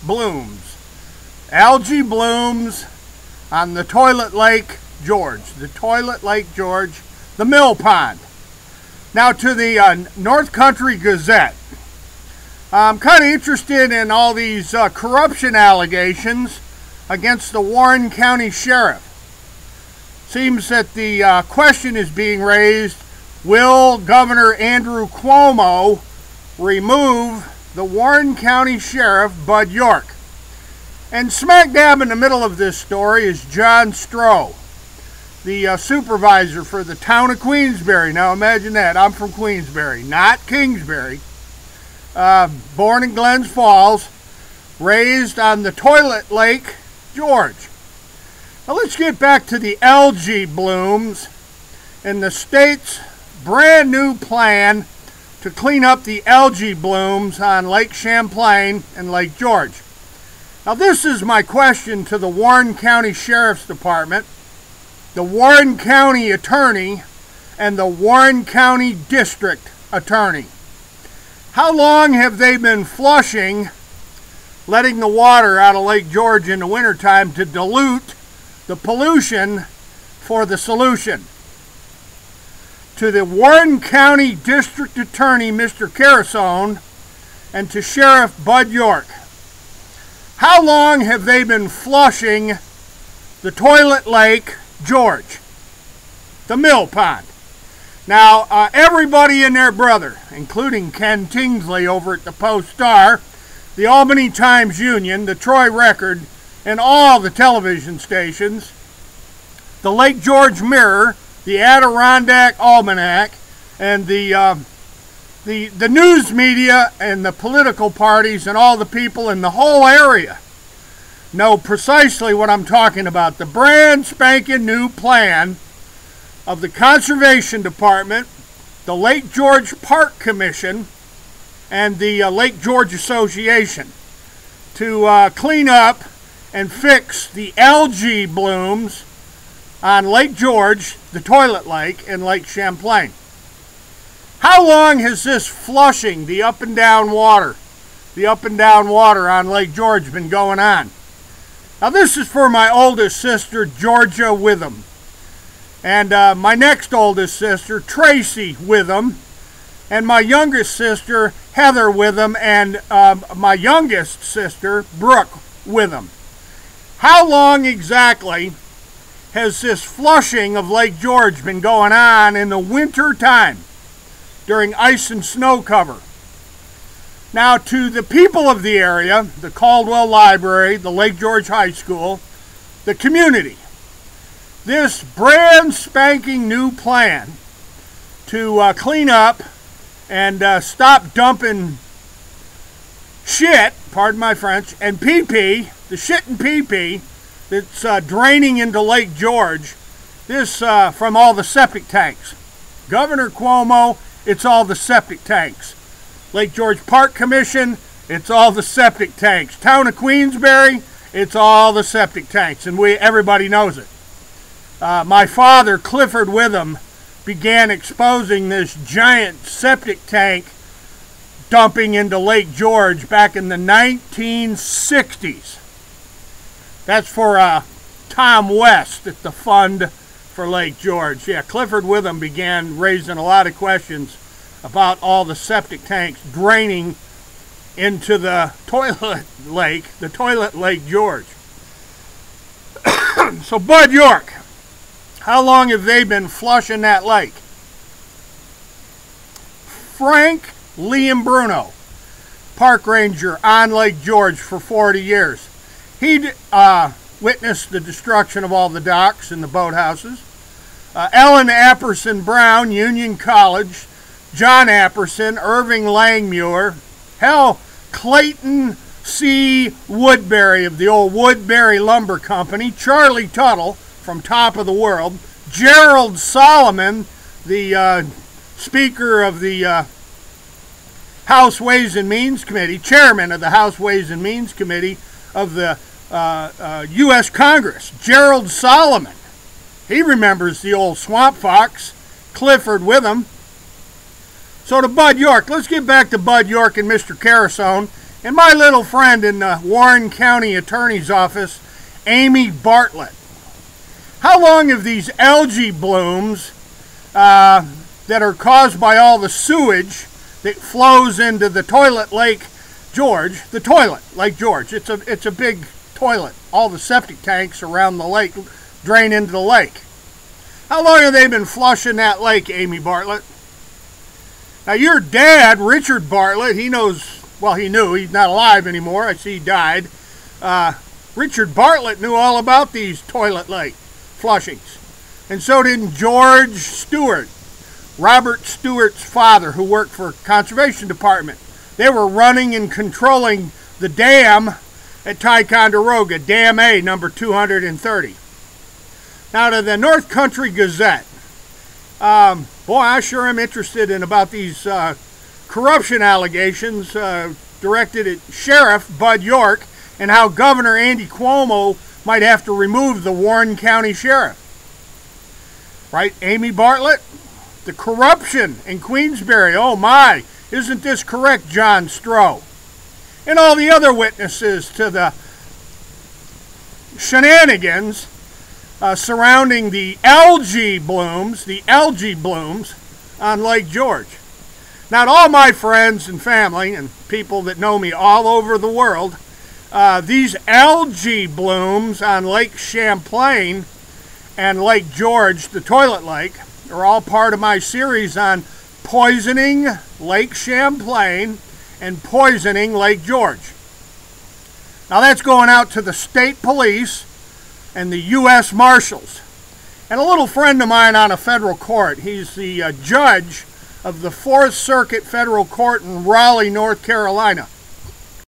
blooms. Algae blooms on the Toilet Lake George. The Toilet Lake George, the mill pond. Now to the North Country Gazette. I'm kind of interested in all these corruption allegations against the Warren County Sheriff. Seems that the question is being raised, will Governor Andrew Cuomo remove the Warren County Sheriff, Bud York? And smack dab in the middle of this story is John Stroh, the supervisor for the town of Queensbury. Now imagine that, I'm from Queensbury, not Kingsbury. Born in Glens Falls, raised on the Toilet Lake George. Now let's get back to the algae blooms and the state's brand new plan to clean up the algae blooms on Lake Champlain and Lake George. Now this is my question to the Warren County Sheriff's Department, the Warren County Attorney, and the Warren County District Attorney. How long have they been flushing, letting the water out of Lake George in the wintertime to dilute the pollution for the solution? To the Warren County District Attorney, Mr. Carasone, and to Sheriff Bud York. How long have they been flushing the Toilet Lake George, the mill pond? Now, everybody and their brother, including Ken Tingsley over at the Post-Star, the Albany Times-Union, the Troy Record, and all the television stations, the Lake George Mirror, the Adirondack Almanac, and the news media and the political parties and all the people in the whole area know precisely what I'm talking about. The brand spanking new plan of the Conservation Department, the Lake George Park Commission, and the Lake George Association to clean up and fix the algae blooms on Lake George, the Toilet Lake, and Lake Champlain. How long has this flushing, the up and down water on Lake George been going on? Now this is for my oldest sister, Georgia Witham, and my next oldest sister, Tracy Witham, and my youngest sister, Heather Witham, and my youngest sister, Brooke Witham. How long exactly has this flushing of Lake George been going on in the winter time during ice and snow cover? Now, to the people of the area, the Caldwell Library, the Lake George High School, the community, this brand spanking new plan to clean up and stop dumping shit, pardon my French, and pee-pee, the shit and pee-pee that's draining into Lake George, this from all the septic tanks. Governor Cuomo, it's all the septic tanks. Lake George Park Commission, it's all the septic tanks. Town of Queensbury, it's all the septic tanks, and everybody knows it. My father, Clifford Witham, began exposing this giant septic tank dumping into Lake George back in the 1960s. That's for Tom West at the Fund for Lake George. Yeah, Clifford Witham began raising a lot of questions about all the septic tanks draining into the Toilet Lake George. So Bud York, how long have they been flushing that lake? Frank Liambruno, park ranger on Lake George for 40 years. He witnessed the destruction of all the docks and the boathouses. Ellen Apperson Brown, Union College, John Apperson, Irving Langmuir, hell, Clayton C. Woodbury of the old Woodbury Lumber Company, Charlie Tuttle from Top of the World, Gerald Solomon, the Speaker of the House Ways and Means Committee, Chairman of the House Ways and Means Committee of the U.S. Congress, Gerald Solomon. He remembers the old Swamp Fox, Clifford Witham. So to Bud York, let's get back to Bud York and Mr. Carasone and my little friend in the Warren County Attorney's Office, Amy Bartlett. How long have these algae blooms that are caused by all the sewage that flows into the toilet Lake George, the toilet Lake George, it's a big toilet. All the septic tanks around the lake drain into the lake. How long have they been flushing that lake, Amy Bartlett? Now your dad, Richard Bartlett, he knows, well he knew, he's not alive anymore, I see he died. Richard Bartlett knew all about these toilet lake flushings. And so did George Stewart, Robert Stewart's father, who worked for Conservation Department. They were running and controlling the dam at Ticonderoga, Dam A, number 230. Now to the North Country Gazette. Boy, I sure am interested in about these corruption allegations directed at Sheriff Bud York and how Governor Andy Cuomo might have to remove the Warren County Sheriff. Right, Amy Bartlett? The corruption in Queensbury, oh my, isn't this correct, John Stroh? And all the other witnesses to the shenanigans surrounding the algae blooms on Lake George. Now to all my friends and family and people that know me all over the world, these algae blooms on Lake Champlain and Lake George, the toilet lake, are all part of my series on poisoning Lake Champlain and poisoning Lake George. Now that's going out to the state police and the U.S. Marshals. And a little friend of mine on a federal court, he's the judge of the 4th Circuit Federal Court in Raleigh, North Carolina.